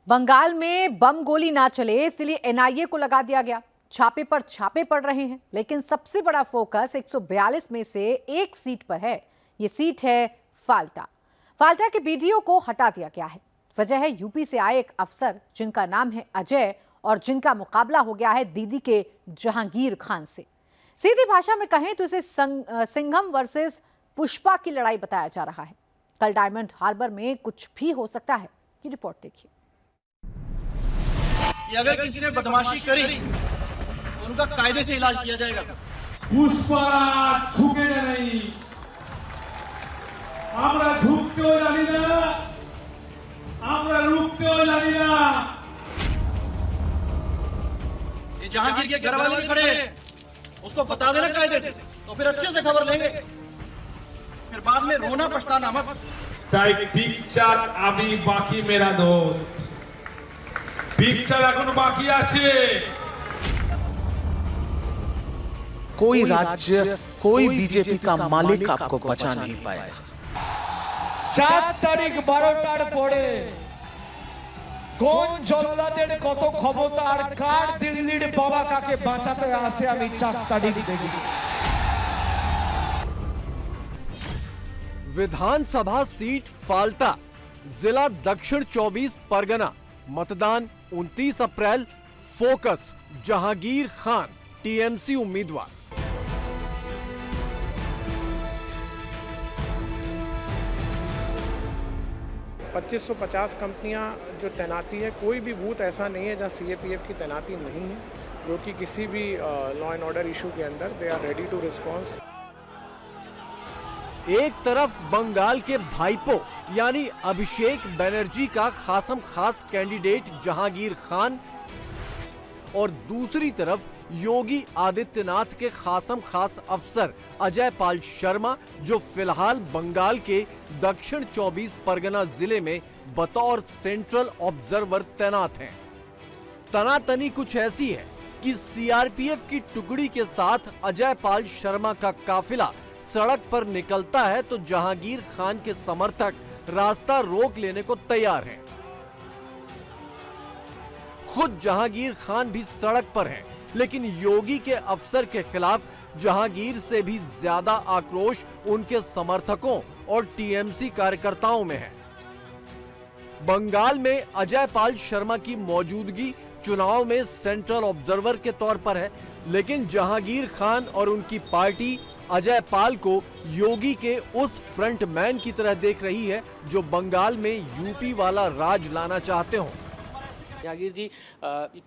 बंगाल में बम गोली ना चले इसलिए एनआईए को लगा दिया गया। छापे पर छापे पड़ रहे हैं, लेकिन सबसे बड़ा फोकस 142 में से एक सीट पर है। ये सीट है फाल्टा। फाल्टा के बीडीओ को हटा दिया गया है। वजह है यूपी से आए एक अफसर जिनका नाम है अजय और जिनका मुकाबला हो गया है दीदी के जहांगीर खान से। सीधी भाषा में कहें तो इसे सिंघम वर्सेस पुष्पा की लड़ाई बताया जा रहा है। कल डायमंड हार्बर में कुछ भी हो सकता है। ये रिपोर्ट देखिए। अगर किसी ने बदमाशी करी तो उनका कायदे से इलाज किया जाएगा। पुष्पारा झुके नहीं, আমরা ঝুঁকতেও জানি না, আমরা রুখতেও জানি না। ये जहांगीर के घर वाले भी खड़े हैं, उसको बता देना कायदे से, तो फिर अच्छे से खबर लेंगे, फिर बाद में रोना पछताना मत। তাই পিকচার আমি বাকি মেরা দোস্ত, পিকচার এখনো বাকি আছে। कोई राज्य, कोई बीजेपी का मालिक आपको बचा नहीं पाएगा। 4 তারিখ 12টার পরে কোন জল্লাদের কত ক্ষমতা আর কার দিল্লির বাবা কাকে বাঁচাতে আসে আমি 4 তারিখ দেখি। विधानसभा सीट फाल्टा, जिला दक्षिण 24 परगना, मतदान 29 अप्रैल। फोकस जहांगीर खान, टीएमसी उम्मीदवार। पच्चीस 250 कंपनियां जो तैनाती है, कोई भी बूथ ऐसा नहीं है जहां सीएपीएफ की तैनाती नहीं है, जो कि किसी भी लॉ एंड ऑर्डर इशू के अंदर they are ready to response. एक तरफ बंगाल के भाईपो यानी अभिषेक बनर्जी का खासम खास कैंडिडेट जहांगीर खान और दूसरी तरफ योगी आदित्यनाथ के खासम खास अफसर अजय पाल शर्मा, जो फिलहाल बंगाल के दक्षिण 24 परगना जिले में बतौर सेंट्रल ऑब्जर्वर तैनात हैं। तनातनी कुछ ऐसी है कि सीआरपीएफ की टुकड़ी के साथ अजय पाल शर्मा का काफिला सड़क पर निकलता है तो जहांगीर खान के समर्थक रास्ता रोक लेने को तैयार हैं। खुद जहांगीर खान भी सड़क पर हैं, लेकिन योगी के अफसर के खिलाफ जहांगीर से भी ज्यादा आक्रोश उनके समर्थकों और टीएमसी कार्यकर्ताओं में है। बंगाल में अजय पाल शर्मा की मौजूदगी चुनाव में सेंट्रल ऑब्जर्वर के तौर पर है, लेकिन जहांगीर खान और उनकी पार्टी अजय पाल को योगी के उस फ्रंटमैन की तरह देख रही है जो बंगाल में यूपी वाला राज लाना चाहते हो। जहांगीर जी,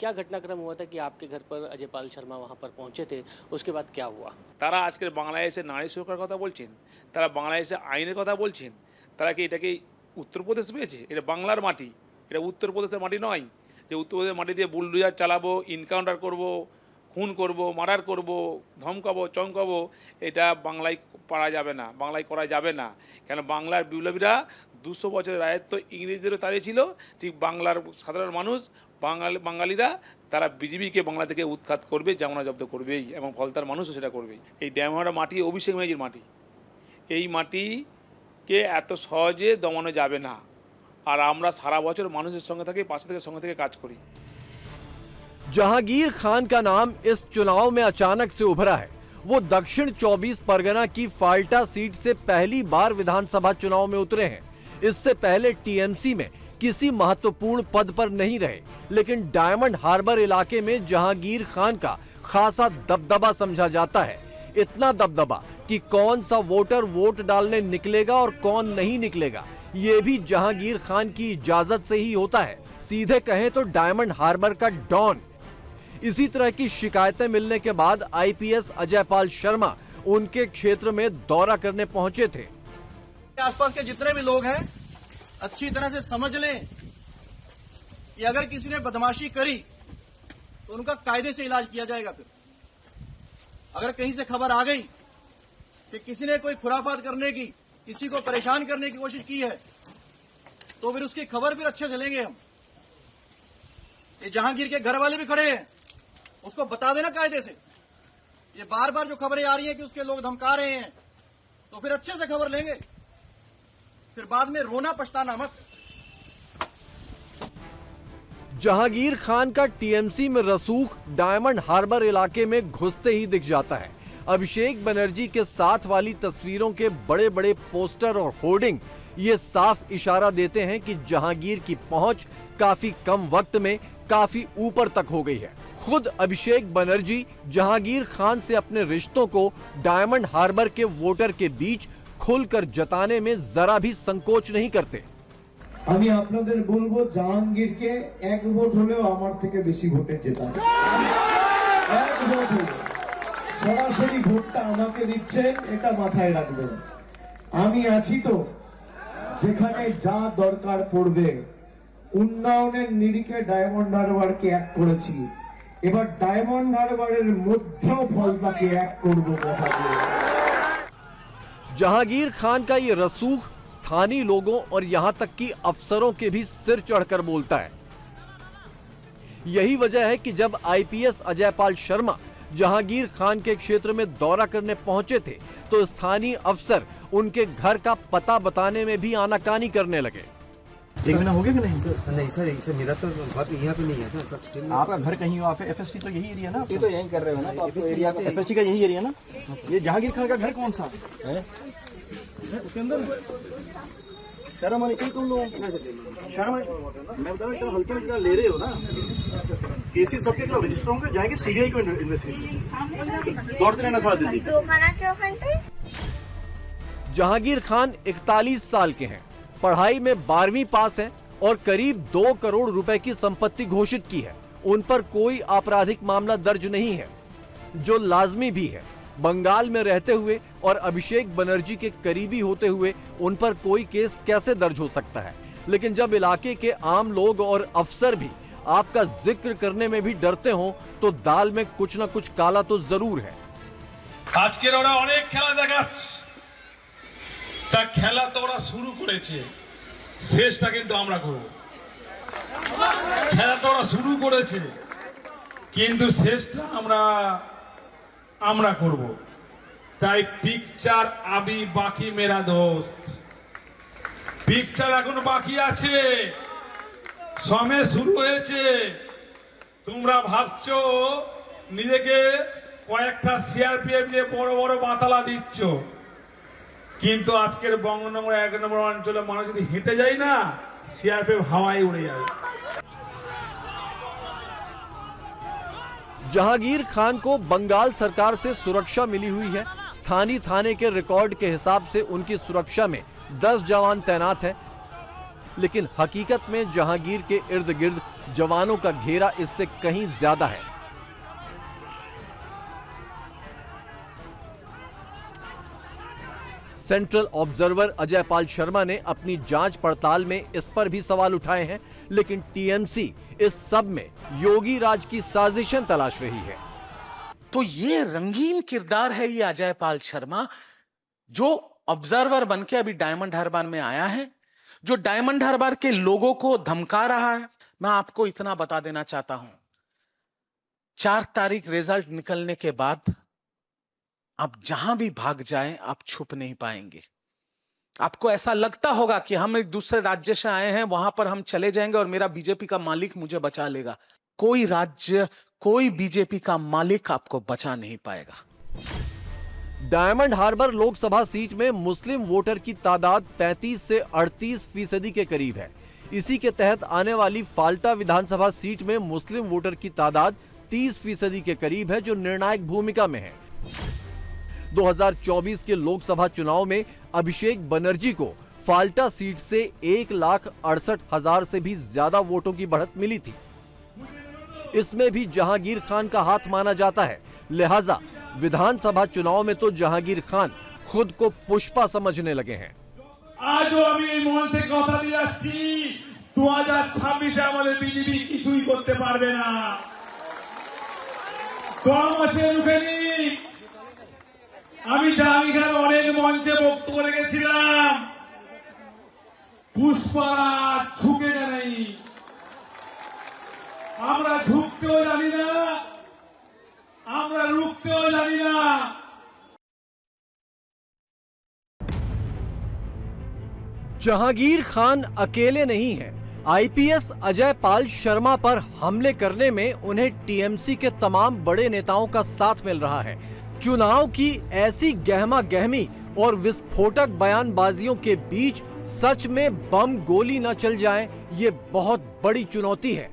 क्या घटनाक्रम हुआ था कि आपके घर पर अजय पाल शर्मा वहां पर पहुंचे थे, उसके बाद क्या हुआ? তারা আজকে বাংলাদেশে নারী সুরক্ষার কথা বলছেন, তারা বাংলাদেশে আইনের কথা বলছেন, তারা কি এটাকে উত্তরপ্রদেশ পেয়েছে? এটা বাংলার মাটি, এটা উত্তরপ্রদেশের মাটি নয় যে উত্তরপ্রদেশের মাটি দিয়ে বুলডোজার চালাবো, ইনকাউন্টার করব, খুন করব, মার্ডার করব, ধমকাবো, চমকাবো। এটা বাংলায় পারা যাবে না, বাংলায় করা যাবে না। কেন বাংলার বিপ্লবীরা 200 বছরের রাজত্ব ইংরেজদেরও তাড়িয়েছিল, ঠিক বাংলার সাধারণ মানুষ বাঙালিরা তারা বিজেপিকে বাংলা থেকে উৎখাত করবে, জামানা জব্দ করবেই এবং ফলতার মানুষও সেটা করবেই। এই ড্যামহারা মাটি অভিষেক ব্যানার্জির মাটি, এই মাটিকে এত সহজে দমানো যাবে না। আর আমরা সারা বছর মানুষের সঙ্গে থাকি, পাশে থেকে সঙ্গে থেকে কাজ করি। जहांगीर खान का नाम इस चुनाव में अचानक से उभरा है। वो दक्षिण 24 परगना की फाल्टा सीट से पहली बार विधानसभा चुनाव में उतरे हैं। इससे पहले टीएमसी में किसी महत्वपूर्ण पद पर नहीं रहे, लेकिन डायमंड हार्बर इलाके में जहांगीर खान का खासा दबदबा समझा जाता है। इतना दबदबा कि कौन सा वोटर वोट डालने निकलेगा और कौन नहीं निकलेगा, ये भी जहांगीर खान की इजाजत से ही होता है। सीधे कहें तो डायमंड हार्बर का डॉन। इसी तरह की शिकायतें मिलने के बाद आईपीएस अजय पाल शर्मा उनके क्षेत्र में दौरा करने पहुंचे थे। आसपास के जितने भी लोग हैं अच्छी तरह से समझ लें कि अगर किसी ने बदमाशी करी तो उनका कायदे से इलाज किया जाएगा। फिर अगर कहीं से खबर आ गई कि किसी ने कोई खुराफात करने की, किसी को परेशान करने की कोशिश की है, तो फिर उसकी खबर फिर अच्छे से लेंगे हम। ये जहांगीर के घर वाले भी खड़े हैं, उसको बता देना कायदे से। ये बार बार जो खबरें आ रही हैं कि उसके लोग धमका रहे हैं, तो फिर अच्छे से खबर लेंगे, फिर बाद में रोना पछताना मत। जहांगीर खान का टीएमसी में रसूख डायमंड हार्बर इलाके में घुसते ही दिख जाता है। अभिषेक बनर्जी के साथ वाली तस्वीरों के बड़े बड़े पोस्टर और होर्डिंग ये साफ इशारा देते हैं कि जहांगीर की पहुंच काफी कम वक्त में काफी ऊपर तक हो गई है। खुद अभिषेक बनर्जी जहांगीर खान से अपने रिश्तों को डायमंड हार्बर के वोटर के बीच खुलकर जताने में जरा भी संकोच नहीं करते। আমি আপনাদের বলবো জাহাঙ্গীরকে এক ভোট হলেও আমার থেকে বেশি ভোটে জেতান। এক ভোট হলো সরাসরি ভোটটা আমাকে দিচ্ছেন, এটা মাথায় রাখবেন। আমি আছি তো, যেখানে যা দরকার পড়বে উন্নয়নের নিরিখে ডায়মন্ড হারবারকে এক করেছি, এবার ডায়মন্ড হারবারের মধ্যেও ফলতাকে এক করব কথা দিয়ে। जहांगीर खान का ये रसूख स्थानीय लोगों और यहां तक कि अफसरों के भी सिर चढ़कर बोलता है। यही वजह है कि जब आईपीएस अजयपाल शर्मा जहांगीर खान के क्षेत्र में दौरा करने पहुंचे थे तो स्थानीय अफसर उनके घर का पता बताने में भी आनाकानी करने लगे। एक महीना हो गया कि नहीं? नहीं सर मेरा तो घर यहाँ पे नहीं है ना सर। आपका घर कहीं हो? आप एफएसटी तो यही एरिया ना? ये तो यहीं कर रहे हो ना, तो आपको एरिया पे एफएसटी का यही एरिया ना? ये जहांगीर खान का घर कौन सा है? उसके अंदर शर्म आने कौन लोग शर्म मैं बता रहा हूँ हल्के में ले रहे हो ना। केसेस सबके खिलाफ रजिस्टर होंगे, जाएंगे सीबीआई को इन्वेस्टिगेशन दौड़ते रहना थोड़ा जल्दी। जहांगीर खान 41 साल के हैं, पढ़ाई में 12वीं पास हैं और करीब 2 करोड़ रुपए की संपत्ति घोषित की है। उन पर कोई आपराधिक मामला दर्ज नहीं है, जो लाजमी भी है। बंगाल में रहते हुए और अभिषेक बनर्जी के करीबी होते हुए उन पर कोई केस कैसे दर्ज हो सकता है? लेकिन जब इलाके के आम लोग और अफसर भी आपका जिक्र करने में भी डरते हों तो दाल में कुछ न कुछ काला तो जरूर है। আজকের ওরা অনেক খেলা দেখাচ্ছে, তা খেলা তো ওরা শুরু করেছে, শেষটা কিন্তু আমরা করব। খেলা তো ওরা শুরু করেছে কিন্তু শেষটা আমরা করব। তাই পিকচার আবি বাকি মেরা দোস্ত, পিকচার এখন বাকি আছে, সময় শুরু হয়েছে। তোমরা ভাবছো নিজেকে কয়েকটা সিআরপিএফ নিয়ে বড় বড় বাতালা দিচ্ছ, কিন্তু আজকের বঙ্গনগর 1 নম্বর অঞ্চলে মানুষ যদি হেঁটে যায় না, সিআরপিএফ হাওয়ায় উড়ে যাবে। जहांगीर खान को बंगाल सरकार से सुरक्षा मिली हुई है। स्थानीय थाने के रिकॉर्ड के हिसाब से उनकी सुरक्षा में 10 जवान तैनात हैं, लेकिन हकीकत में जहांगीर के इर्द गिर्द जवानों का घेरा इससे कहीं ज्यादा है। सेंट्रल ऑब्जर्वर अजयपाल शर्मा ने अपनी जांच पड़ताल में इस पर भी सवाल उठाए हैं, लेकिन टीएमसी इस सब में योगी राज की साजिशें तलाश रही है। तो ये रंगीन किरदार है ये अजयपाल शर्मा, जो ऑब्जर्वर बनके अभी डायमंड हार्बर में आया है, जो डायमंड हार्बर के लोगों को धमका रहा है। मैं आपको इतना बता देना चाहता हूं, 4 तारीख रिजल्ट निकलने के बाद आप जहां भी भाग जाएं, आप छुप नहीं पाएंगे। आपको ऐसा लगता होगा कि हम एक दूसरे राज्य से आए हैं, वहां पर हम चले जाएंगे और मेरा बीजेपी का मालिक मुझे बचा लेगा। कोई राज्य, कोई बीजेपी का मालिक आपको बचा नहीं पाएगा। डायमंड हार्बर लोकसभा सीट में मुस्लिम वोटर की तादाद 35 से 38% के करीब है। इसी के तहत आने वाली फाल्टा विधानसभा सीट में मुस्लिम वोटर की तादाद 30% के करीब है, जो निर्णायक भूमिका में है। 2024 के लोकसभा चुनाव में अभिषेक बनर्जी को फाल्टा सीट से 1,68,000 से भी ज्यादा वोटों की बढ़त मिली थी। इसमें भी जहांगीर खान का हाथ माना जाता है, लिहाजा विधानसभा चुनाव में तो जहांगीर खान खुद को पुष्पा समझने लगे हैं। আজও আমি এই মঞ্চ থেকে কথা দিয়ে যাচ্ছি, 2026 আমাদের বিজেপি কিছুই করতে পারবে না। 10 মাসে রুখেনি। আমি জাহাঙ্গীর অনেক মঞ্চে বক্তব্য রেখেছিলাম, পুষ্পারা ঝুঁকে নেই। আমরা ঝুঁকতেও জানি না, আমরা রুখতেও জানি না। जहांगीर खान अकेले नहीं हैं। आईपीएस अजय पाल शर्मा पर हमले करने में उन्हें टीएमसी के तमाम बड़े नेताओं का साथ मिल रहा है। चुनाव की ऐसी गहमा गहमी और विस्फोटक बयानबाजियों के बीच सच में बम गोली न चल जाए, ये बहुत बड़ी चुनौती है।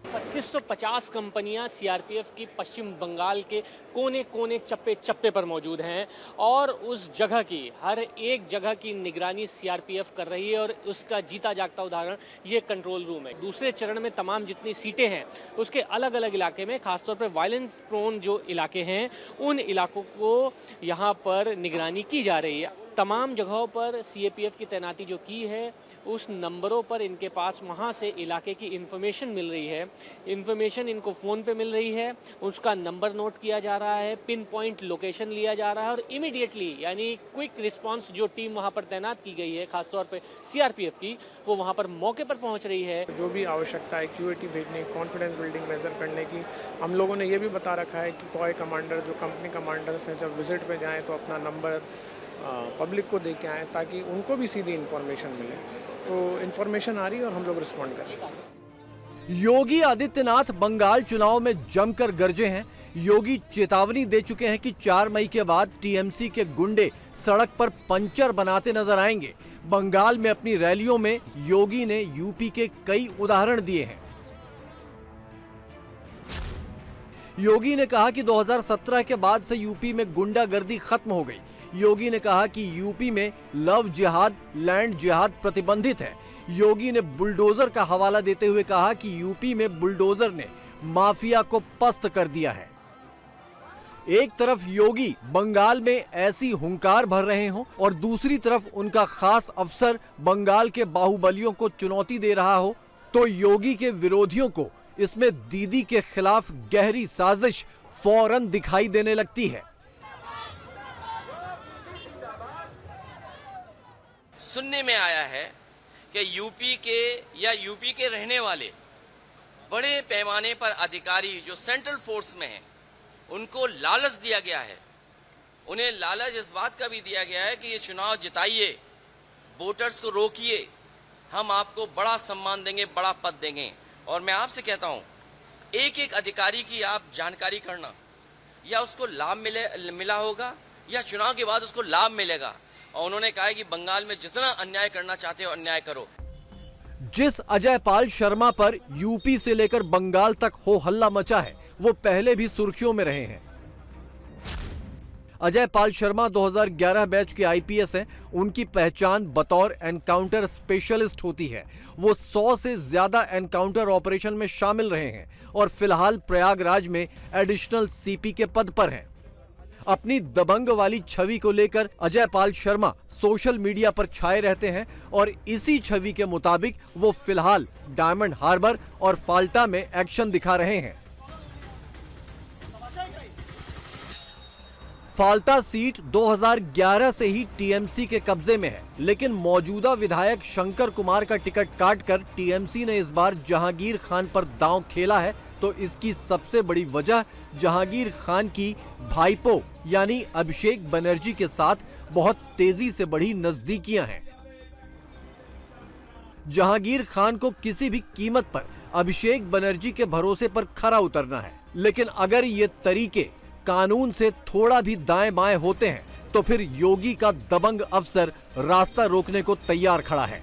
2550 कंपनियां सीआरपीएफ की पश्चिम बंगाल के कोने कोने चप्पे चप्पे पर मौजूद हैं और उस जगह की हर एक जगह की निगरानी सीआरपीएफ कर रही है और उसका जीता जागता उदाहरण ये कंट्रोल रूम है। दूसरे चरण में तमाम जितनी सीटें हैं उसके अलग अलग इलाके में, खासतौर पर वायलेंस प्रोन जो इलाके हैं उन इलाकों को यहाँ पर निगरानी की जा रही है। तमाम जगहों पर सीएपीएफ की तैनाती जो की है उस नंबरों पर इनके पास वहाँ से इलाके की इन्फॉर्मेशन मिल रही है। इन्फॉर्मेशन इनको फ़ोन पे मिल रही है, उसका नंबर नोट किया जा रहा है, पिन पॉइंट लोकेशन लिया जा रहा है और इमीडिएटली यानी क्विक रिस्पांस जो टीम वहाँ पर तैनात की गई है खासतौर पे सीआरपीएफ की, वो वहाँ पर मौके पर पहुँच रही है। जो भी आवश्यकता है क्यूएटी भेजने, कॉन्फिडेंस बिल्डिंग मेजर करने की, हम लोगों ने ये भी बता रखा है कि कोई कमांडर जो कंपनी कमांडर्स हैं जब विजिट पे जाएँ तो अपना नंबर पब्लिक को दे के आएँ ताकि उनको भी सीधी इन्फॉर्मेशन मिले। तो इन्फॉर्मेशन आ रही है और हम लोग रिस्पॉन्ड करें। योगी आदित्यनाथ बंगाल चुनाव में जमकर गरजे हैं। योगी चेतावनी दे चुके हैं कि 4 मई के बाद टीएमसी के गुंडे सड़क पर पंचर बनाते नजर आएंगे। बंगाल में अपनी रैलियों में योगी ने यूपी के कई उदाहरण दिए हैं। योगी ने कहा कि 2017 के बाद से यूपी में गुंडागर्दी खत्म हो गई। योगी ने कहा कि यूपी में लव जिहाद, लैंड जिहाद प्रतिबंधित है। योगी ने बुलडोजर का हवाला देते हुए कहा कि यूपी में बुलडोजर ने माफिया को पस्त कर दिया है। एक तरफ योगी बंगाल में ऐसी हुंकार भर रहे हों और दूसरी तरफ उनका खास अफसर बंगाल के बाहुबलियों को चुनौती दे रहा हो, तो योगी के विरोधियों को इसमें दीदी के खिलाफ गहरी साजिश फौरन दिखाई देने लगती है। सुनने में आया है कि यूपी के रहने वाले बड़े पैमाने पर अधिकारी जो सेंट्रल फोर्स में हैं उनको लालच दिया गया है। उन्हें लालच इस बात का भी दिया गया है कि ये चुनाव जिताइए, वोटर्स को रोकिए, हम आपको बड़ा सम्मान देंगे, बड़ा पद देंगे। और मैं आपसे कहता हूं, एक एक अधिकारी की आप जानकारी करना, या उसको लाभ मिला होगा या चुनाव के बाद उसको लाभ मिलेगा। और उन्होंने कहा है कि बंगाल में जितना अन्याय करना चाहते हो अन्याय करो। जिस अजय पाल शर्मा पर यूपी से लेकर बंगाल तक हो हल्ला मचा है, वो पहले भी सुर्खियों में रहे हैं। अजय पाल शर्मा 2011 बैच के आईपीएस हैं। उनकी पहचान बतौर एनकाउंटर स्पेशलिस्ट होती है। वो 100 से ज्यादा एनकाउंटर ऑपरेशन में शामिल रहे हैं और फिलहाल प्रयागराज में एडिशनल सीपी के पद पर हैं। अपनी दबंग वाली छवि को लेकर अजय पाल शर्मा सोशल मीडिया पर छाए रहते हैं और इसी छवि के मुताबिक वो फिलहाल डायमंड हार्बर और फाल्टा में एक्शन दिखा रहे हैं। फाल्टा सीट 2011 से ही टीएमसी के कब्जे में है, लेकिन मौजूदा विधायक शंकर कुमार का टिकट काटकर टीएमसी ने इस बार जहांगीर खान पर दांव खेला है। तो इसकी सबसे बड़ी वजह जहांगीर खान की भाईपो यानी अभिषेक बनर्जी के साथ बहुत तेजी से बढ़ी नजदीकियां हैं। जहांगीर खान को किसी भी कीमत पर अभिषेक बनर्जी के भरोसे पर खरा उतरना है, लेकिन अगर ये तरीके कानून से थोड़ा भी दाएं बाएं होते हैं तो फिर योगी का दबंग अफसर रास्ता रोकने को तैयार खड़ा है।